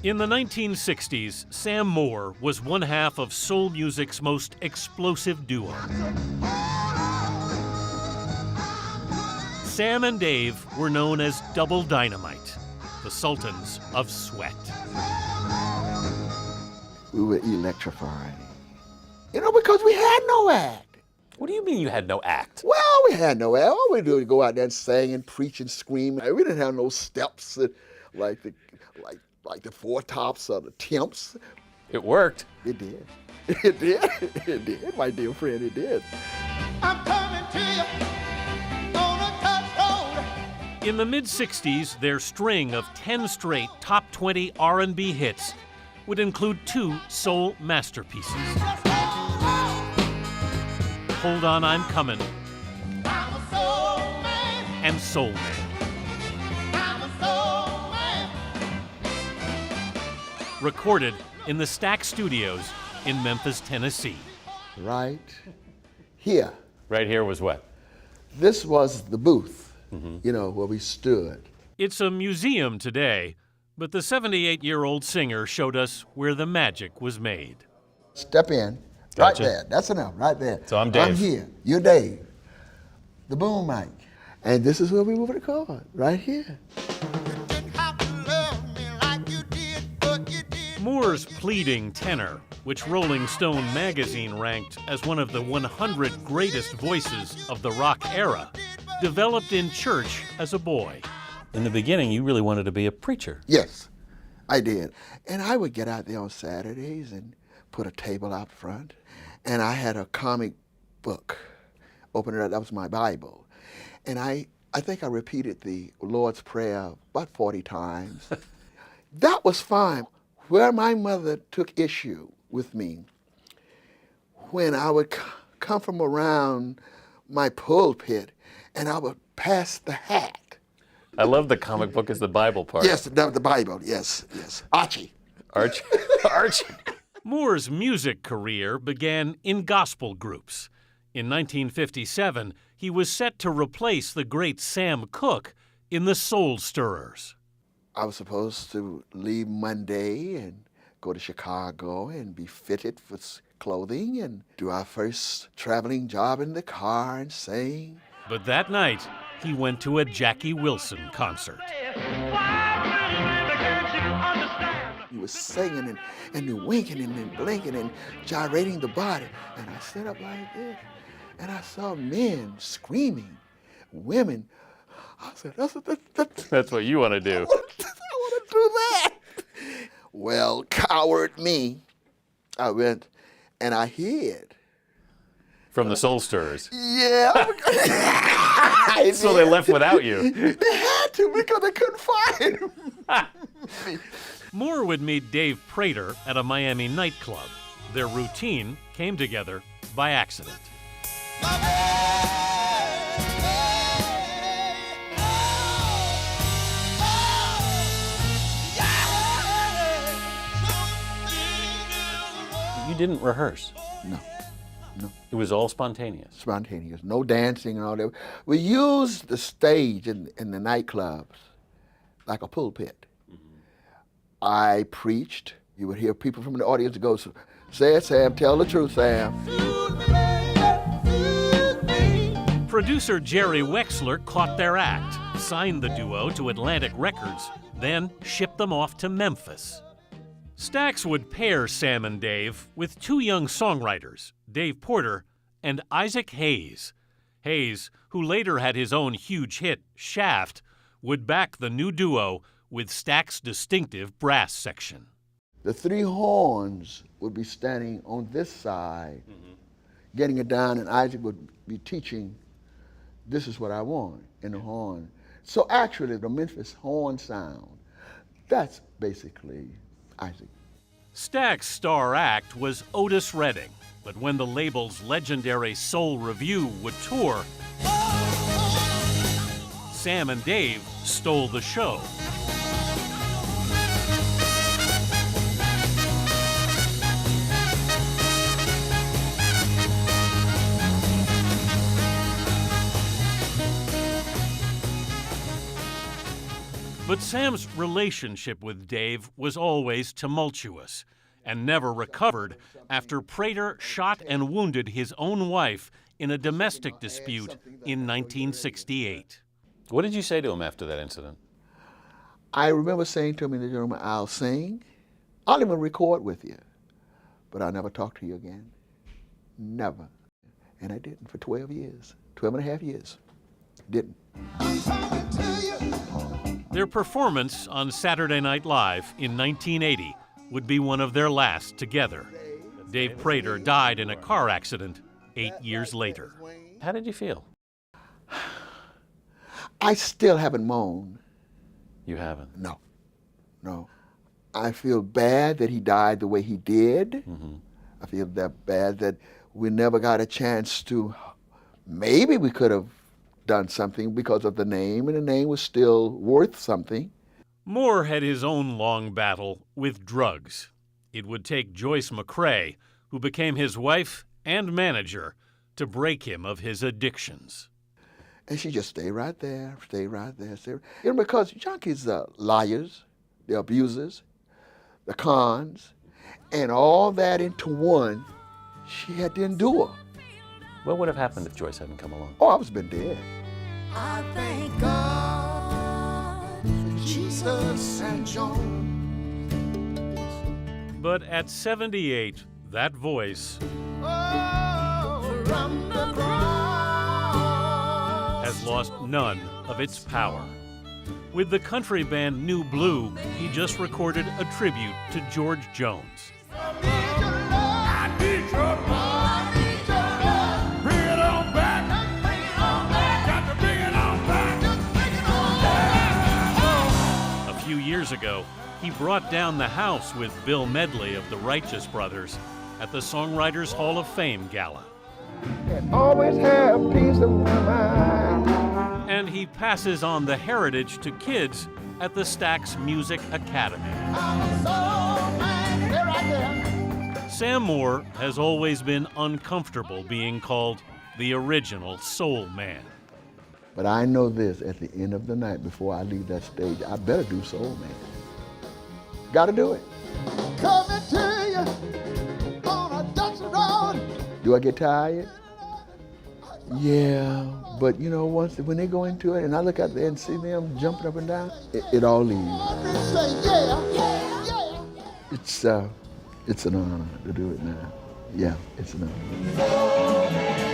In the 1960s, Sam Moore was one half of soul music's most explosive duo. Sam and Dave were known as Double Dynamite, the sultans of sweat. We were electrifying. You know, because we had no act. What do you mean you had no act? Well, we had no act. All we do is go out there and sing and preach and scream. We didn't have no steps like the Four Tops or the Temps. It worked. It did. It did. It did, my dear friend, it did. I'm coming to you on a tough road. In the mid-60s, their string of 10 straight top 20 R&B hits would include 2 soul masterpieces. Hold On, I'm Comin', I'm a soul man. and Soul Man. I'm a soul man. Recorded in the Stax Studios in Memphis, Tennessee. Right here. Right here was what? This was the booth, you know, where we stood. It's a museum today, but the 78-year-old singer showed us where the magic was made. Step in. Gotcha. Right there. That's enough. Right there. So I'm Dave. I'm here. You're Dave. The boom mic. And this is where we would record. Right here. Didn't have to love me like you did, but you did. Moore's pleading tenor, which Rolling Stone magazine ranked as one of the 100 greatest voices of the rock era, developed in church as a boy. In the beginning, you really wanted to be a preacher. Yes, I did. And I would get out there on Saturdays and put a table out front. And I had a comic book. Open it up, that was my Bible. And I think I repeated the Lord's Prayer about 40 times. That was fine. Where my mother took issue with me, when I would come from around my pulpit and I would pass the hat. I love the comic book as the Bible part. Yes, the Bible, yes. Archie. Archie. Archie. Moore's music career began in gospel groups. In 1957, he was set to replace the great Sam Cooke in the Soul Stirrers. I was supposed to leave Monday and go to Chicago and be fitted for clothing and do our first traveling job in the car and sing. But that night, he went to a Jackie Wilson concert. He was singing and winking and blinking and gyrating the body. And I stood up like this, and I saw men screaming, women. I said, That's what you want to do. I want to do that. Well, coward me, I went and I hid. From the Soul Stirrers. Yeah. So they left without you. They had to because they couldn't find me. Moore would meet Dave Prater at a Miami nightclub. Their routine came together by accident. You didn't rehearse. No. It was all spontaneous. Spontaneous, no dancing and all that. We used the stage in the nightclubs like a pulpit. I preached. You would hear people from the audience go, "Say it, Sam, tell the truth, Sam." Producer Jerry Wexler caught their act, signed the duo to Atlantic Records, then shipped them off to Memphis. Stax would pair Sam and Dave with 2 young songwriters, Dave Prater and Isaac Hayes. Hayes, who later had his own huge hit, Shaft, would back the new duo with Stax's distinctive brass section. The 3 horns would be standing on this side, getting it down, and Isaac would be teaching, "This is what I want," in the horn. So actually, the Memphis horn sound, that's basically Isaac. Stax's star act was Otis Redding, but when the label's legendary Soul Review would tour, Sam and Dave stole the show. But Sam's relationship with Dave was always tumultuous and never recovered after Prater shot and wounded his own wife in a domestic dispute in 1968. What did you say to him after that incident? I remember saying to him in the room, I'll sing, I'll even record with you, but I'll never talk to you again. Never. And I didn't for 12 years, 12 and a half years. Didn't. Their performance on Saturday Night Live in 1980 would be one of their last together. Dave Prater died in a car accident 8 years later. How did you feel? I still haven't moaned. You haven't? No. I feel bad that he died the way he did. Mm-hmm. I feel that bad that we never got a chance to, maybe we could have done something because of the name, and the name was still worth something. Moore had his own long battle with drugs. It would take Joyce McCrae, who became his wife and manager, to break him of his addictions. And she just stayed right there, stayed right there. You know, because junkies are liars, they're abusers, the cons, and all that into one, she had to endure. What would have happened if Joyce hadn't come along? Oh, I was been dead. I thank God for Jesus and Jones. But at 78, that voice Oh, from the cross. has lost none of its power. With the country band New Blue, he just recorded a tribute to George Jones. I need your love. I need your love. Bring it on back. Bring it on back. Got to bring it on back. Just bring it on back. A few years ago, he brought down the house with Bill Medley of the Righteous Brothers at the Songwriters Hall of Fame Gala. And always have peace of my mind. And he passes on the heritage to kids at the Stax Music Academy. I'm a soul man. Here I am. Sam Moore has always been uncomfortable being called the original soul man. But I know this, at the end of the night, before I leave that stage, I better do Soul Man. Gotta do it. Coming to you on a dusty road. Do I get tired? Yeah, but you know, when they go into it and I look out there and see them jumping up and down, it all leaves. Say yeah, yeah, yeah. It's an honor to do it now. Yeah, it's an honor.